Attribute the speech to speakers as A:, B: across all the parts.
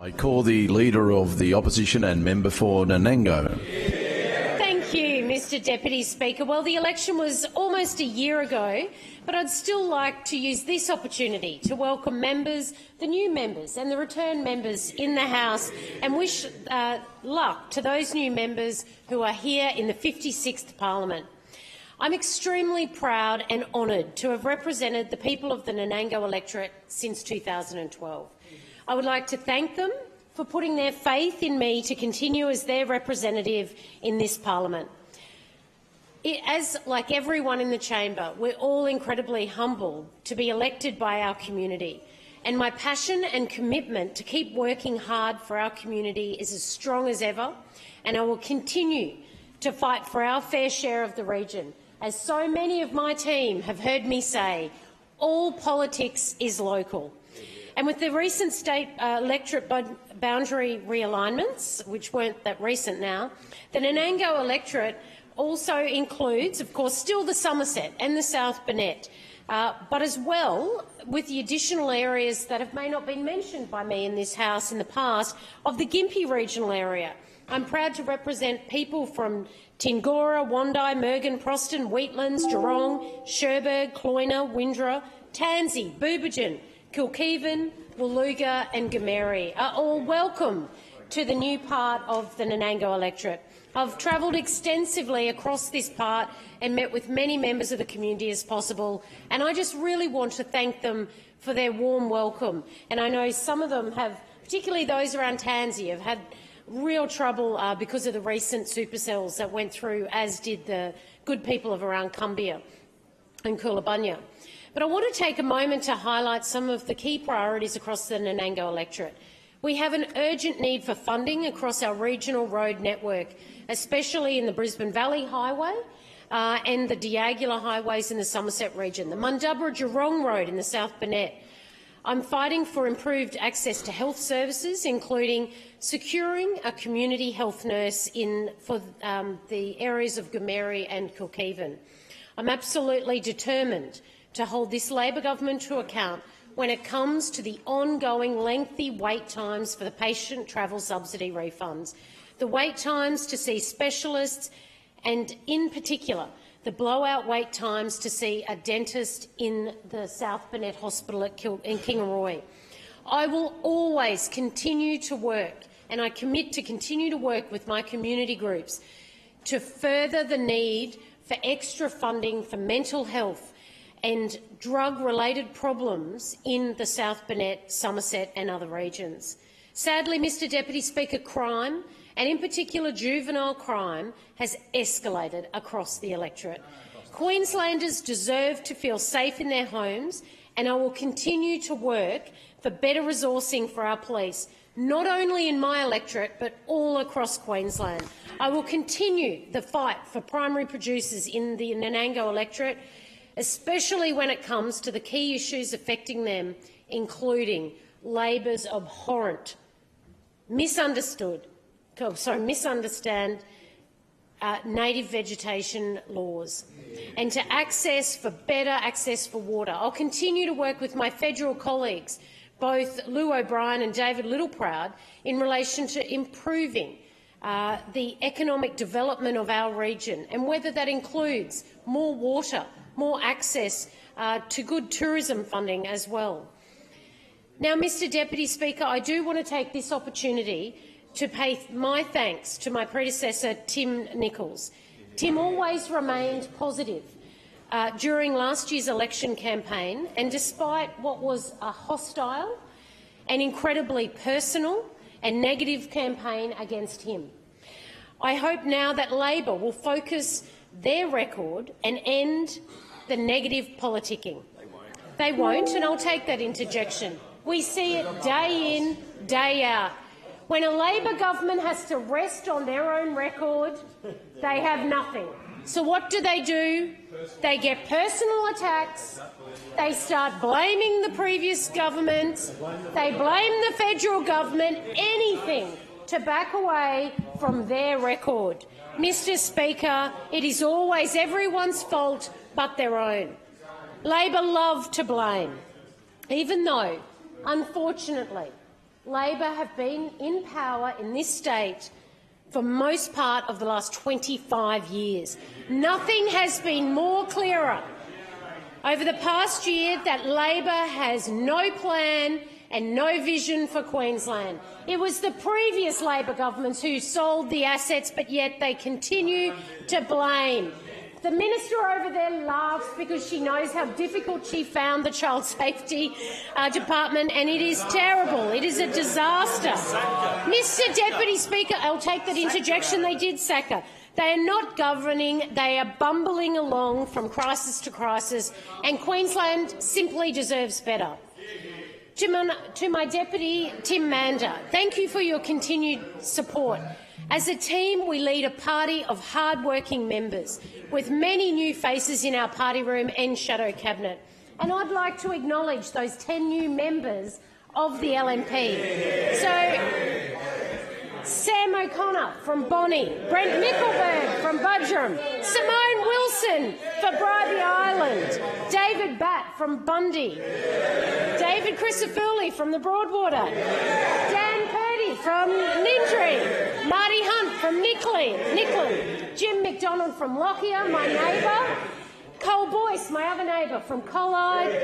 A: I call the Leader of the Opposition and Member for Nanango.
B: Thank you, Mr Deputy Speaker. Well, the election was almost a year ago, but I'd still like to use this opportunity to welcome members, the new members and the returned members in the House, and wish luck to those new members who are here in the 56th Parliament. I'm extremely proud and honoured to have represented the people of the Nanango electorate since 2012. I would like to thank them for putting their faith in me to continue as their representative in this parliament. As like everyone in the chamber, we're all incredibly humbled to be elected by our community, and my passion and commitment to keep working hard for our community is as strong as ever, and I will continue to fight for our fair share of the region. As so many of my team have heard me say, all politics is local. And with the recent state electorate boundary realignments, which weren't that recent now, the Nanango electorate also includes, of course, still the Somerset and the South Burnett, but as well, with the additional areas that have may not been mentioned by me in this House in the past, of the Gympie regional area. I'm proud to represent people from Tingora, Wondai, Mergen, Proston, Wheatlands, Geelong, Cherbourg, Cloyna, Windra, Tansey, Boobergin, Kilkeven, Woollooga and Gameri are all welcome to the new part of the Nanango electorate. I've travelled extensively across this part and met with many members of the community as possible, and I just really want to thank them for their warm welcome. And I know some of them have, particularly those around Tansey, have had real trouble because of the recent supercells that went through, as did the good people of around Cumbia and Coonabarabran. But I want to take a moment to highlight some of the key priorities across the Nanango electorate. We have an urgent need for funding across our regional road network, especially in the Brisbane Valley Highway and the Diagula highways in the Somerset region, the Mundubbera-Geelong Road in the South Burnett. I'm fighting for improved access to health services, including securing a community health nurse for the areas of Gameri and Kilkeven. I'm absolutely determined to hold this Labor government to account when it comes to the ongoing lengthy wait times for the patient travel subsidy refunds, the wait times to see specialists and, in particular, the blowout wait times to see a dentist in the South Burnett Hospital in Kingaroy. I will always continue to work, and I commit to continue to work with my community groups to further the need for extra funding for mental health and drug-related problems in the South Burnett, Somerset and other regions. Sadly, Mr Deputy Speaker, crime, and in particular juvenile crime, has escalated across the electorate. Queenslanders deserve to feel safe in their homes, and I will continue to work for better resourcing for our police, not only in my electorate but all across Queensland. I will continue the fight for primary producers in the Nanango electorate, especially when it comes to the key issues affecting them, including Labor's abhorrent, misunderstand native vegetation laws, and to better access for water. I'll continue to work with my federal colleagues, both Lou O'Brien and David Littleproud, in relation to improving the economic development of our region, and whether that includes more water, more access to good tourism funding as well. Now, Mr Deputy Speaker, I do want to take this opportunity to pay my thanks to my predecessor, Tim Nicholls. Tim always remained positive during last year's election campaign, and despite what was a hostile and incredibly personal and negative campaign against him. I hope now that Labor will focus their record and end the negative politicking. They won't, and I'll take that interjection. We see it day in, day out. When a Labor government has to rest on their own record, they have nothing. So what do? They get personal attacks. They start blaming the previous government. They blame the federal government, anything to back away from their record. Mr Speaker, it is always everyone's fault but their own. Labor love to blame, even though, unfortunately, Labor have been in power in this state for most part of the last 25 years. Nothing has been more clearer over the past year that Labor has no plan and no vision for Queensland. It was the previous Labor governments who sold the assets, but yet they continue to blame. The minister over there laughs because she knows how difficult she found the Child Safety Department, and it is terrible. It is a disaster. Mr Deputy Speaker, I'll take that interjection. They did sack her. They are not governing. They are bumbling along from crisis to crisis, and Queensland simply deserves better. To my Deputy, Tim Mander, thank you for your continued support. As a team, we lead a party of hard-working members with many new faces in our party room and shadow cabinet. And I'd like to acknowledge those 10 new members of the LNP. So, Sam O'Connor from Bonnie, Brent Mickelberg from Budgerum, Simone Wilson for Bribie Island, David Batt from Bundy, David Christofouli from the Broadwater, Dan Purdy from Nindri, Marty Hunt from Nicklin, Jim McDonald from Lockyer, my neighbour, Cole Boyce, my other neighbour from Callide,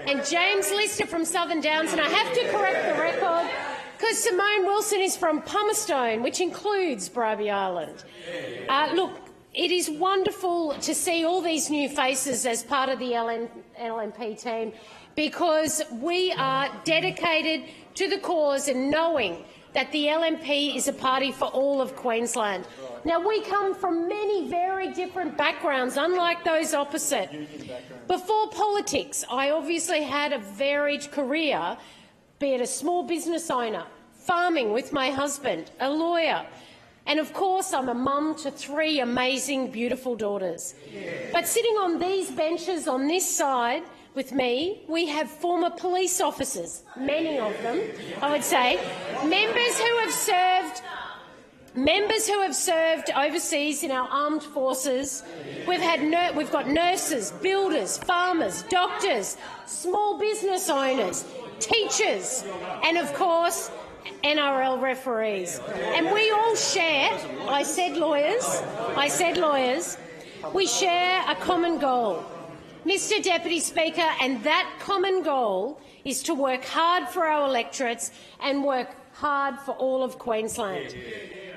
B: and James Lister from Southern Downs. And I have to correct the record, because Simone Wilson is from Palmerstone, which includes Bribie Island. Look, it is wonderful to see all these new faces as part of the LNP team, because we are dedicated to the cause and knowing that the LNP is a party for all of Queensland. Now, we come from many very different backgrounds, unlike those opposite. Before politics, I obviously had a varied career, be it a small business owner, farming with my husband, a lawyer, and of course I'm a mum to 3 amazing, beautiful daughters. But sitting on these benches on this side with me, we have former police officers, many of them, I would say, members who have served overseas in our armed forces. We've got nurses, builders, farmers, doctors, small business owners, teachers, and of course NRL referees. And we all share, I said lawyers, we share a common goal, Mr Deputy Speaker, and that common goal is to work hard for our electorates and work hard for all of Queensland.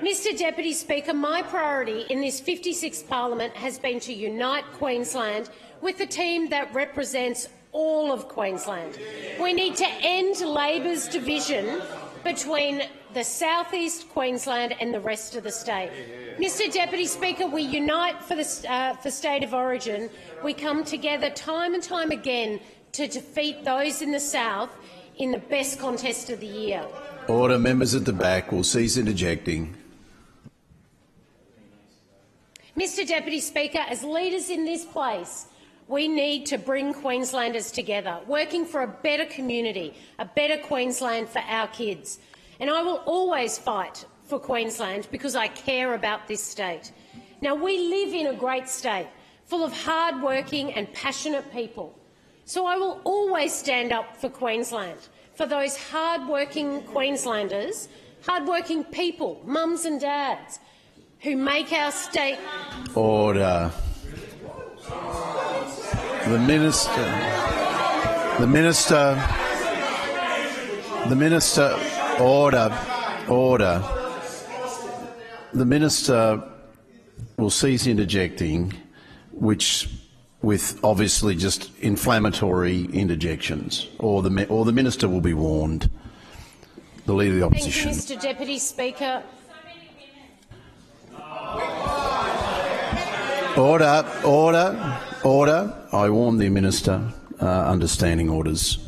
B: Mr Deputy Speaker, my priority in this 56th parliament has been to unite Queensland with a team that represents all of Queensland. We need to end Labor's division between the southeast Queensland and the rest of the state. Mr Deputy Speaker, we unite for state of origin. We come together time and time again to defeat those in the south in the best contest of the year.
A: Order. Members at the back will cease interjecting.
B: Mr Deputy Speaker, as leaders in this place, we need to bring Queenslanders together, working for a better community, a better Queensland for our kids. And I will always fight for Queensland because I care about this state. Now, we live in a great state full of hard-working and passionate people. So I will always stand up for Queensland, for those hard-working Queenslanders, hard-working people, mums and dads, who make our state—
A: Order. The minister, order. The minister will cease interjecting, with obviously just inflammatory interjections, or the minister will be warned. The Leader of the Opposition.
B: Thank you, Mr Deputy Speaker.
A: Order. I warn the minister, understanding orders.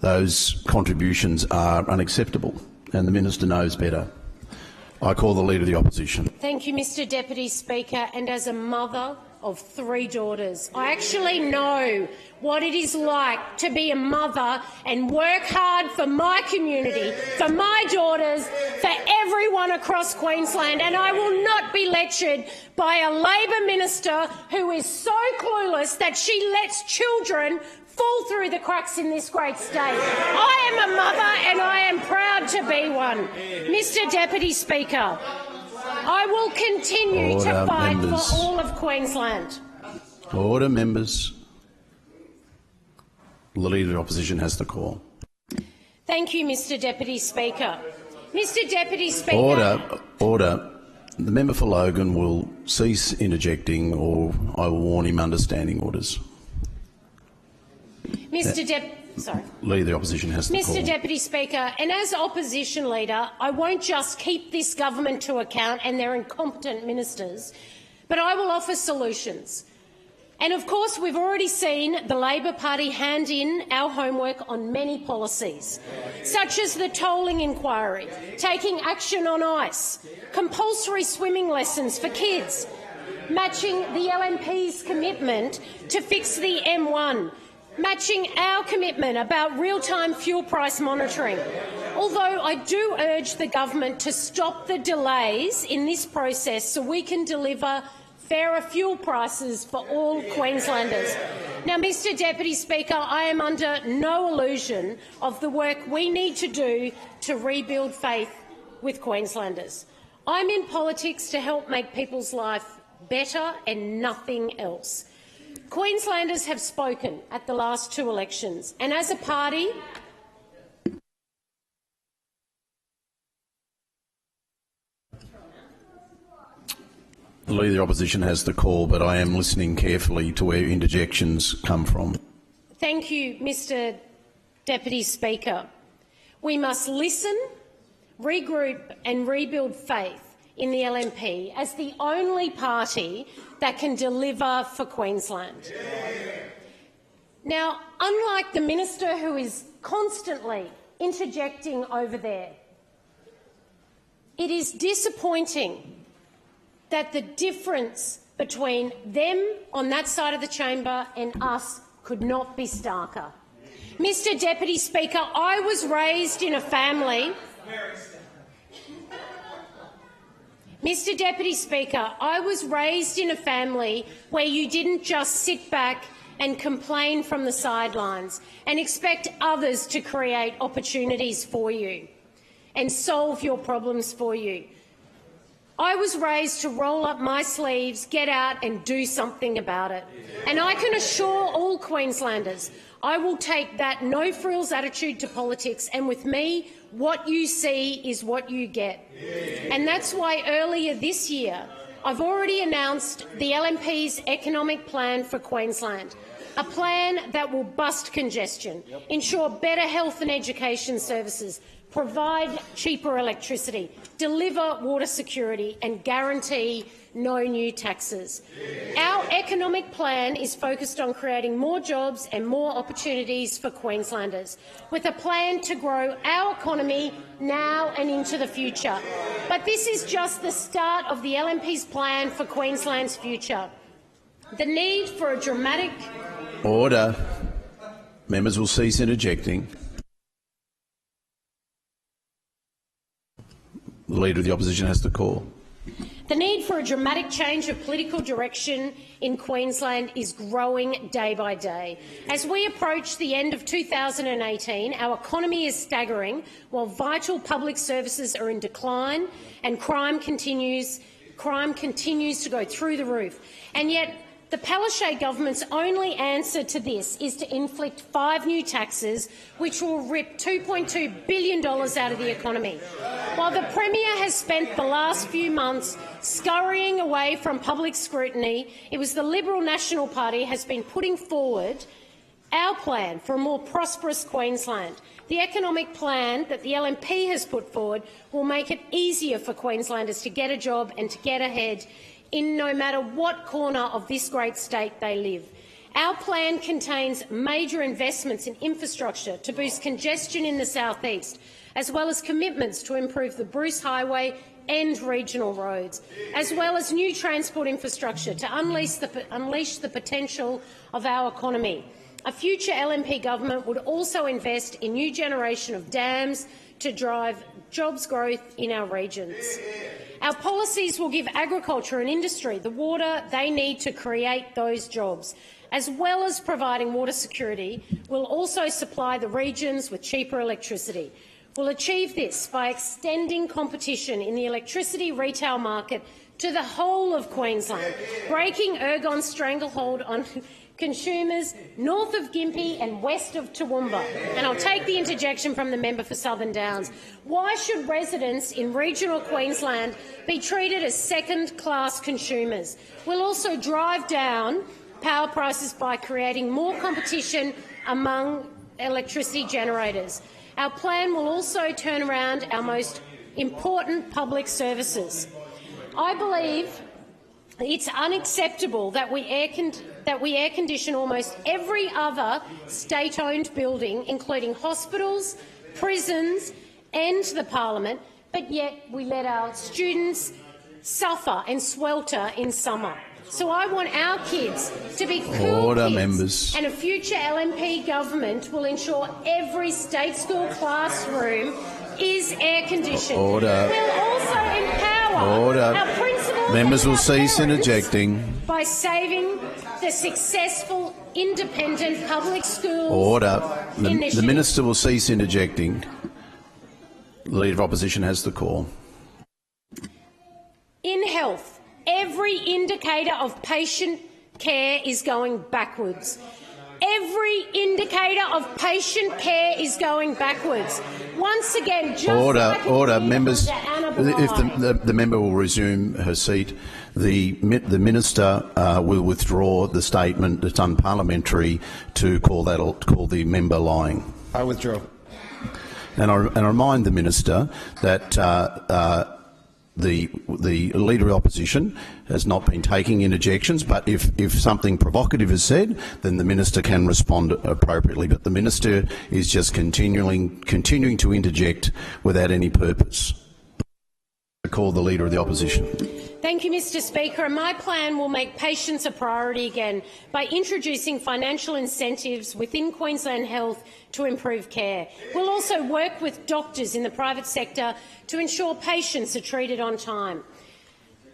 A: Those contributions are unacceptable, and the minister knows better. I call the Leader of the Opposition.
B: Thank you, Mr Deputy Speaker. And as a mother of 3 daughters, I actually know what it is like to be a mother and work hard for my community, for my daughters, for everyone across Queensland. And I will not be lectured by a Labor minister who is so clueless that she lets children fall through the cracks in this great state. I am a mother and I am proud to be one. Mr Deputy Speaker, I will continue to fight for all of Queensland.
A: Order, members. The Leader of the Opposition has the call.
B: Thank you, Mr Deputy Speaker. Mr Deputy Speaker.
A: Order. Order. The member for Logan will cease interjecting or I will warn him under standing orders.
B: Leader
A: of the Opposition has the call.
B: Mr Deputy Speaker, and as Opposition Leader, I won't just keep this government to account and their incompetent ministers, but I will offer solutions. And of course, we've already seen the Labor Party hand in our homework on many policies, such as the tolling inquiry, taking action on ICE, compulsory swimming lessons for kids, matching the LNP's commitment to fix the M1, matching our commitment about real-time fuel price monitoring. Although I do urge the government to stop the delays in this process so we can deliver fairer fuel prices for all Queenslanders. Now, Mr Deputy Speaker, I am under no illusion of the work we need to do to rebuild faith with Queenslanders. I'm in politics to help make people's life better and nothing else. Queenslanders have spoken at the last 2 elections, and as a party,
A: the Leader of the Opposition has the call, but I am listening carefully to where interjections come from.
B: Thank you, Mr Deputy Speaker. We must listen, regroup and rebuild faith in the LNP as the only party that can deliver for Queensland. Now, unlike the minister who is constantly interjecting over there, it is disappointing that the difference between them on that side of the chamber and us could not be starker. Mr Deputy Speaker, I was raised in a family Mr Deputy Speaker, I was raised in a family where you didn't just sit back and complain from the sidelines and expect others to create opportunities for you and solve your problems for you. I was raised to roll up my sleeves, get out and do something about it. And I can assure all Queenslanders I will take that no-frills attitude to politics, and with me, what you see is what you get. And that's why earlier this year I've already announced the LNP's economic plan for Queensland, a plan that will bust congestion, ensure better health and education services, provide cheaper electricity, deliver water security and guarantee no new taxes. Our economic plan is focused on creating more jobs and more opportunities for Queenslanders, with a plan to grow our economy now and into the future. But this is just the start of the LNP's plan for Queensland's future. The need for a dramatic—
A: Order. Members will cease interjecting. The Leader of the Opposition has the call.
B: The need for a dramatic change of political direction in Queensland is growing day by day. As we approach the end of 2018, our economy is staggering, while vital public services are in decline and crime continues to go through the roof. And yet, the Palaszczuk government's only answer to this is to inflict 5 new taxes, which will rip $2.2 billion out of the economy. While the Premier has spent the last few months scurrying away from public scrutiny, it was the Liberal National Party has been putting forward our plan for a more prosperous Queensland. The economic plan that the LNP has put forward will make it easier for Queenslanders to get a job and to get ahead in no matter what corner of this great state they live. Our plan contains major investments in infrastructure to boost congestion in the southeast, as well as commitments to improve the Bruce Highway and regional roads, as well as new transport infrastructure to unleash the potential of our economy. A future LNP government would also invest in new generation of dams to drive jobs growth in our regions. Our policies will give agriculture and industry the water they need to create those jobs. As well as providing water security, we'll also supply the regions with cheaper electricity. We'll achieve this by extending competition in the electricity retail market to the whole of Queensland, breaking Ergon's stranglehold on consumers north of Gympie and west of Toowoomba. And I'll take the interjection from the member for Southern Downs. Why should residents in regional Queensland be treated as second-class consumers? We'll also drive down power prices by creating more competition among electricity generators. Our plan will also turn around our most important public services. I believe it's unacceptable that we air condition almost every other state-owned building, including hospitals, prisons and the parliament, but yet we let our students suffer and swelter in summer. So I want our kids to be cool kids,
A: members.
B: And a future LNP government will ensure every state school classroom is air-conditioned.
A: Order.
B: We'll also empower our principals.
A: Members
B: will
A: cease interjecting.
B: By saving the successful independent public schools.
A: Order. The minister will cease interjecting. The Leader of Opposition has the call.
B: In health, every indicator of patient care is going backwards. Every indicator of patient care is going backwards. Once again, just
A: order, members. If the member will resume her seat, the minister will withdraw the statement that's unparliamentary to call the member lying.
C: I withdraw.
A: And I remind the minister that the Leader of the Opposition has not been taking interjections, but if something provocative is said, then the minister can respond appropriately. But the minister is just continuing to interject without any purpose. I call the Leader of the Opposition.
B: Thank you, Mr Speaker. And my plan will make patients a priority again by introducing financial incentives within Queensland Health to improve care. We'll also work with doctors in the private sector to ensure patients are treated on time.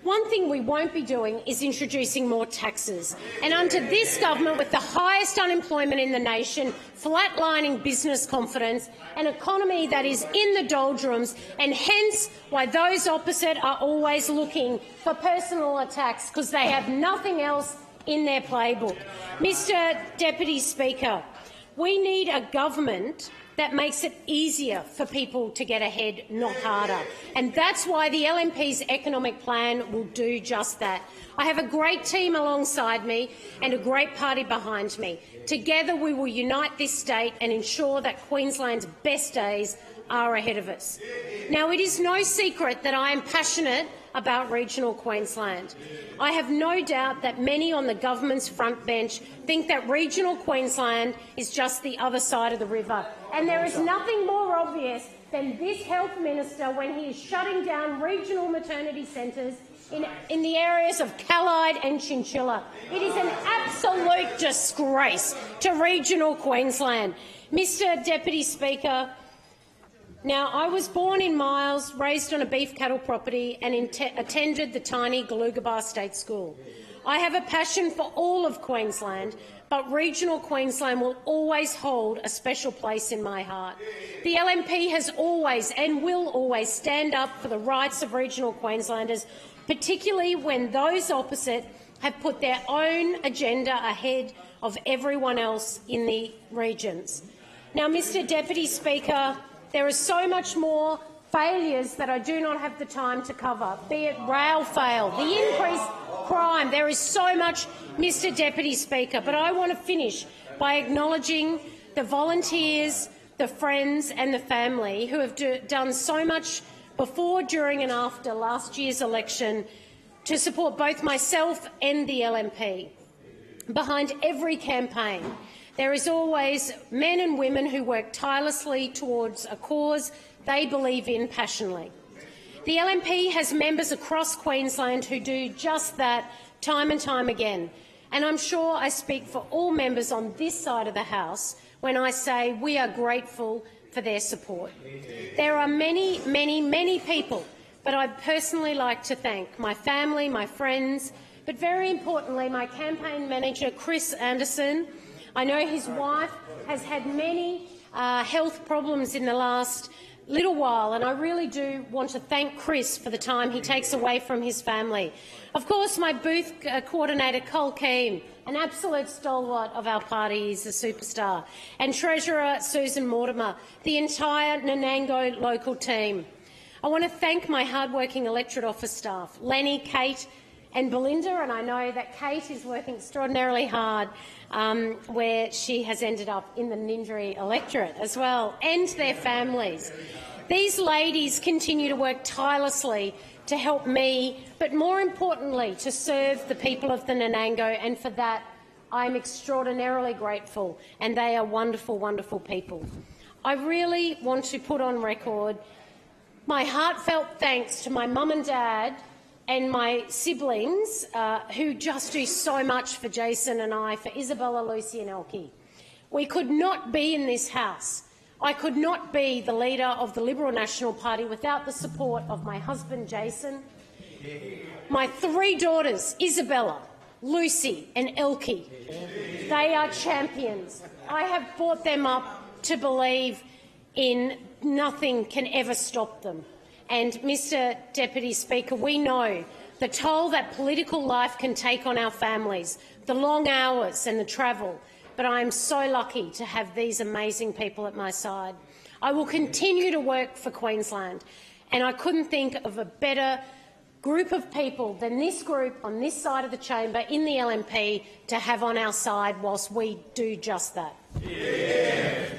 B: One thing we won't be doing is introducing more taxes. And under this government, with the highest unemployment in the nation, flatlining business confidence, an economy that is in the doldrums, and hence why those opposite are always looking for personal attacks, because they have nothing else in their playbook. Mr Deputy Speaker, we need a government that makes it easier for people to get ahead, not harder. And that's why the LNP's economic plan will do just that. I have a great team alongside me and a great party behind me. Together we will unite this state and ensure that Queensland's best days are ahead of us. Now, it is no secret that I am passionate about regional Queensland. I have no doubt that many on the government's front bench think that regional Queensland is just the other side of the river. And there is nothing more obvious than this health minister when he is shutting down regional maternity centres in the areas of Callide and Chinchilla. It is an absolute disgrace to regional Queensland. Mr Deputy Speaker, now, I was born in Miles, raised on a beef cattle property and attended the tiny Galugabar State School. I have a passion for all of Queensland, but regional Queensland will always hold a special place in my heart. The LNP has always and will always stand up for the rights of regional Queenslanders, particularly when those opposite have put their own agenda ahead of everyone else in the regions. Now, Mr Deputy Speaker, there is so much more failures that I do not have the time to cover, be it rail fail, the increased crime. There is so much, Mr Deputy Speaker, but I want to finish by acknowledging the volunteers, the friends and the family who have done so much before, during and after last year's election to support both myself and the LNP. Behind every campaign, there is always men and women who work tirelessly towards a cause they believe in passionately. The LNP has members across Queensland who do just that time and time again, and I'm sure I speak for all members on this side of the House when I say we are grateful for their support. There are many, many, many people but I'd personally like to thank my family, my friends, but very importantly my campaign manager, Chris Anderson. I know his wife has had many health problems in the last little while, and I really do want to thank Chris for the time he takes away from his family. Of course, my booth coordinator, Col Keane, an absolute stalwart of our party, he's a superstar, and Treasurer Susan Mortimer, the entire Nanango local team. I want to thank my hard-working electorate office staff, Lenny, Kate and Belinda, and I know that Kate is working extraordinarily hard where she has ended up in the Ninderry electorate as well, and their families. These ladies continue to work tirelessly to help me, but more importantly to serve the people of the Nanango, and for that I'm extraordinarily grateful, and they are wonderful, wonderful people. I really want to put on record my heartfelt thanks to my mum and dad and my siblings who just do so much for Jason and I, for Isabella, Lucy and Elkie. We could not be in this House. I could not be the leader of the Liberal National Party without the support of my husband Jason, my 3 daughters Isabella, Lucy and Elkie. They are champions. I have brought them up to believe in nothing can ever stop them. And, Mr Deputy Speaker, we know the toll that political life can take on our families, the long hours and the travel, but I am so lucky to have these amazing people at my side. I will continue to work for Queensland, and I couldn't think of a better group of people than this group on this side of the chamber in the LNP to have on our side whilst we do just that. Yeah.